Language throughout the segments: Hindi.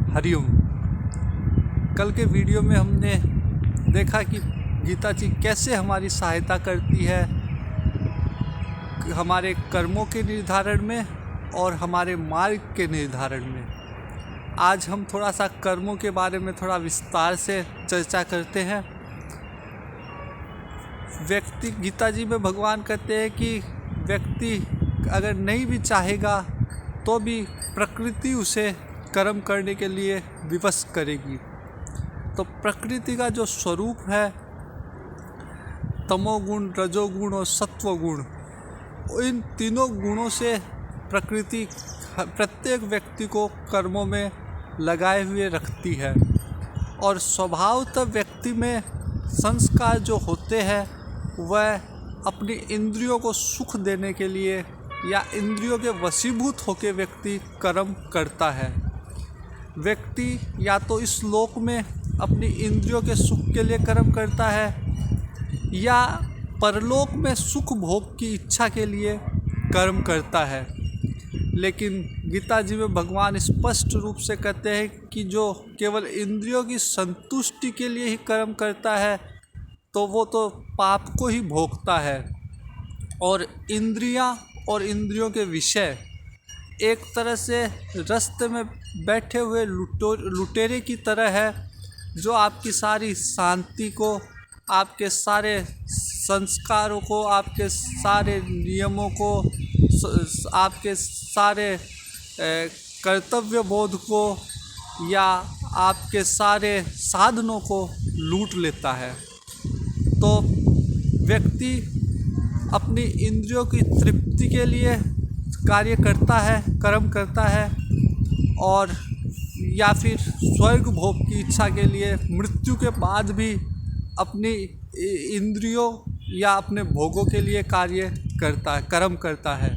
हरिओम। कल के वीडियो में हमने देखा कि गीता जी कैसे हमारी सहायता करती है हमारे कर्मों के निर्धारण में और हमारे मार्ग के निर्धारण में। आज हम थोड़ा सा कर्मों के बारे में थोड़ा विस्तार से चर्चा करते हैं। गीता जी में भगवान कहते हैं कि व्यक्ति अगर नहीं भी चाहेगा तो भी प्रकृति उसे कर्म करने के लिए विवश करेगी। तो प्रकृति का जो स्वरूप है तमोगुण, रजोगुण और सत्वगुण, इन तीनों गुणों से प्रकृति प्रत्येक व्यक्ति को कर्मों में लगाए हुए रखती है। और स्वभावतः व्यक्ति में संस्कार जो होते हैं वह अपनी इंद्रियों को सुख देने के लिए या इंद्रियों के वशीभूत होकर व्यक्ति कर्म करता है। व्यक्ति या तो इस लोक में अपनी इंद्रियों के सुख के लिए कर्म करता है या परलोक में सुख भोग की इच्छा के लिए कर्म करता है। लेकिन गीता जी में भगवान स्पष्ट रूप से कहते हैं कि जो केवल इंद्रियों की संतुष्टि के लिए ही कर्म करता है तो वो तो पाप को ही भोगता है। और इंद्रियां और इंद्रियों के विषय एक तरह से रास्ते में बैठे हुए लुटेरे की तरह है, जो आपकी सारी शांति को, आपके सारे संस्कारों को, आपके सारे नियमों को, आपके सारे कर्तव्य बोध को या आपके सारे साधनों को लूट लेता है। तो व्यक्ति अपनी इंद्रियों की तृप्ति के लिए कार्य करता है, कर्म करता है, और या फिर स्वर्ग भोग की इच्छा के लिए मृत्यु के बाद भी अपनी इंद्रियों या अपने भोगों के लिए कार्य करता है, कर्म करता है।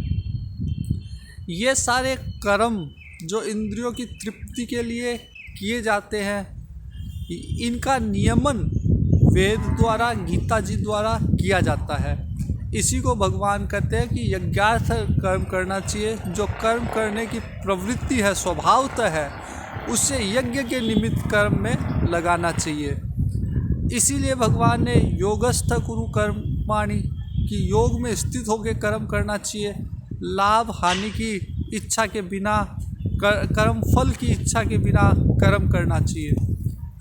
ये सारे कर्म जो इंद्रियों की तृप्ति के लिए किए जाते हैं, इनका नियमन वेद द्वारा, गीता जी द्वारा किया जाता है। इसी को भगवान कहते हैं कि यज्ञार्थ कर्म करना चाहिए। जो कर्म करने की प्रवृत्ति है, स्वभावतः है, उसे यज्ञ के निमित्त कर्म में लगाना चाहिए। इसीलिए भगवान ने योगस्थ कुरु कर्माणि कि योग में स्थित होकर कर्म करना चाहिए। लाभ हानि की इच्छा के बिना, कर्म फल की इच्छा के बिना कर्म करना चाहिए।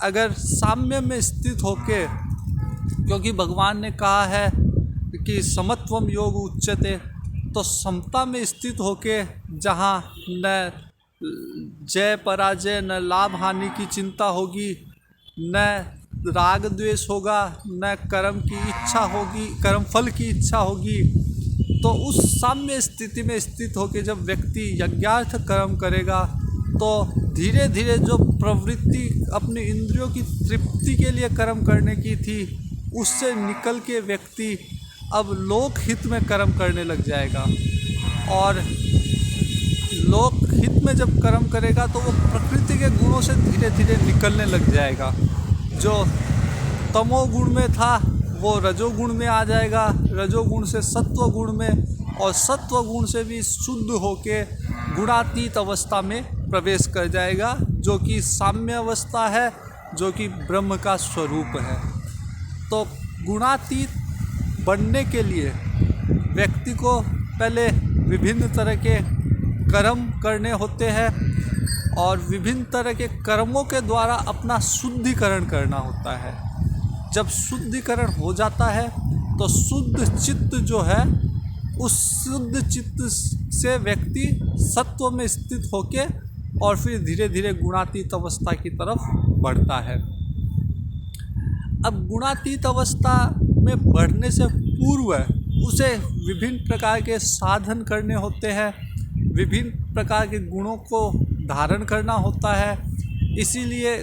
अगर साम्य में स्थित होकर, क्योंकि भगवान ने कहा है कि समत्वम योग उच्यते, तो समता में स्थित होके जहाँ न जय पराजय, न लाभ हानि की चिंता होगी, न राग द्वेष होगा, न कर्म की इच्छा होगी, कर्म फल की इच्छा होगी, तो उस साम्य स्थिति में स्थित होके जब व्यक्ति यज्ञार्थ कर्म करेगा तो धीरे धीरे जो प्रवृत्ति अपनी इंद्रियों की तृप्ति के लिए कर्म करने की थी उससे निकल के व्यक्ति अब लोक हित में कर्म करने लग जाएगा। और लोक हित में जब कर्म करेगा तो वो प्रकृति के गुणों से धीरे धीरे निकलने लग जाएगा। जो तमोगुण में था वो रजोगुण में आ जाएगा, रजोगुण से सत्वगुण में, और सत्वगुण से भी शुद्ध होके गुणातीत अवस्था में प्रवेश कर जाएगा, जो कि साम्य अवस्था है, जो कि ब्रह्म का स्वरूप है। तो गुणातीत बनने के लिए व्यक्ति को पहले विभिन्न तरह के कर्म करने होते हैं और विभिन्न तरह के कर्मों के द्वारा अपना शुद्धिकरण करना होता है। जब शुद्धिकरण हो जाता है तो शुद्ध चित्त जो है, उस शुद्ध चित्त से व्यक्ति सत्व में स्थित होके और फिर धीरे धीरे गुणातीत अवस्था की तरफ बढ़ता है। अब गुणातीत अवस्था में बढ़ने से पूर्व उसे विभिन्न प्रकार के साधन करने होते हैं, विभिन्न प्रकार के गुणों को धारण करना होता है। इसीलिए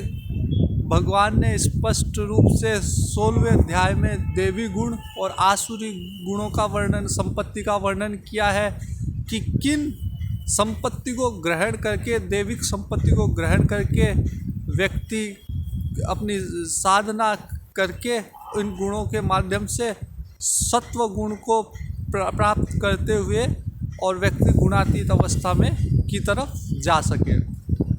भगवान ने स्पष्ट रूप से 16वें अध्याय में देवी गुण और आसुरी गुणों का वर्णन, संपत्ति का वर्णन किया है कि किन संपत्ति को ग्रहण करके, दैविक संपत्ति को ग्रहण करके व्यक्ति अपनी साधना करके इन गुणों के माध्यम से सत्व गुण को प्राप्त करते हुए और व्यक्ति गुणातीत अवस्था में की तरफ जा सके।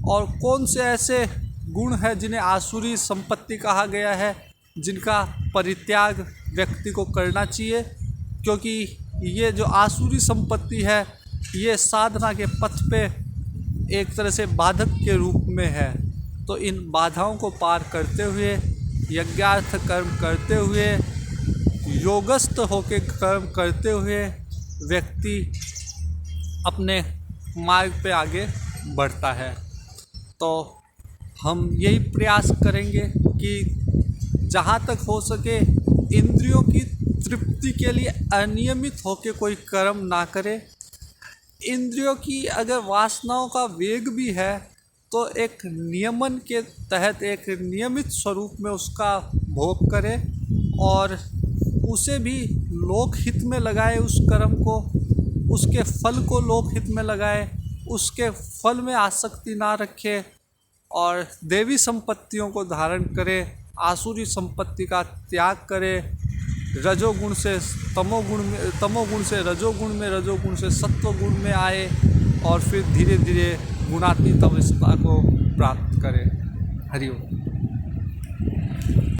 और कौन से ऐसे गुण हैं जिन्हें आसुरी संपत्ति कहा गया है, जिनका परित्याग व्यक्ति को करना चाहिए, क्योंकि ये जो आसुरी संपत्ति है ये साधना के पथ पे एक तरह से बाधक के रूप में है। तो इन बाधाओं को पार करते हुए, यज्ञार्थ कर्म करते हुए, योगस्थ होकर कर्म करते हुए व्यक्ति अपने मार्ग पे आगे बढ़ता है। तो हम यही प्रयास करेंगे कि जहाँ तक हो सके इंद्रियों की तृप्ति के लिए अनियमित होकर कोई कर्म ना करे। इंद्रियों की अगर वासनाओं का वेग भी है तो एक नियमन के तहत एक नियमित स्वरूप में उसका भोग करे और उसे भी लोकहित में लगाए, उस कर्म को, उसके फल को लोकहित में लगाए, उसके फल में आसक्ति ना रखे और देवी संपत्तियों को धारण करे, आसुरी संपत्ति का त्याग करे, रजोगुण से तमोगुण में, तमोगुण से रजोगुण में, रजोगुण से सत्वगुण में आए और फिर धीरे धीरे गुणातीत अवस्था को प्राप्त करें। हरि ओम।